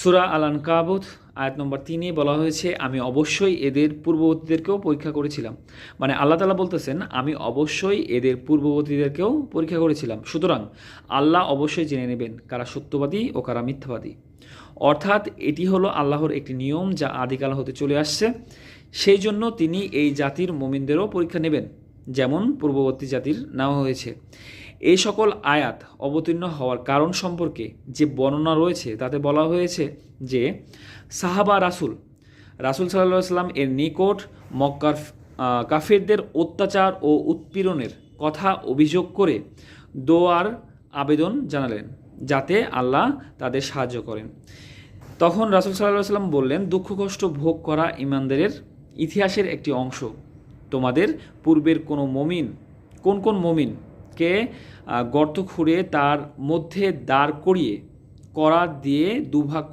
সূরা আল আনকাবুত আয়াত নম্বর 3 বলা হয়েছে, আমি অবশ্যই এদের পূর্ববর্তীদেরকেও পরীক্ষা করেছিলাম। মানে আল্লাহ তাআলা বলতেছেন, আমি অবশ্যই এদের পূর্ববর্তীদেরকেও পরীক্ষা করেছিলাম, সুতরাং আল্লাহ অবশ্যই জেনে নেবেন কারা সত্যবাদী ও কারা মিথ্যাবাদী। অর্থাৎ এটি হলো আল্লাহর একটি নিয়ম যা আদিকাল হতে চলে আসছে। সেই জন্য তিনি এই জাতির মুমিনদেরও পরীক্ষা নেবেন, যেমন পূর্ববর্তী জাতির নেওয়া হয়েছে। এই সকল আয়াত অবতীর্ণ হওয়ার কারণ সম্পর্কে যে বর্ণনা রয়েছে তাতে বলা হয়েছে যে সাহাবা রাসূল সাল্লাল্লাহু আলাইহি সাল্লাম এর নিকট মক্কার কাফিরদের অত্যাচার ও উৎপীড়নের কথা অভিযোগ করে দোয়ার আবেদন জানালেন যাতে আল্লাহ তাদের সাহায্য করেন। তখন রাসূল সাল্লাল্লাহু আলাইহি সাল্লাম বললেন, দুঃখ কষ্ট ভোগ করা ঈমানদারের ইতিহাসের একটি অংশ। তোমাদের পূর্বের কোন মমিনকে গর্ত খুঁড়ে তার মধ্যে দাঁড় করিয়ে করাত দিয়ে দুভাগ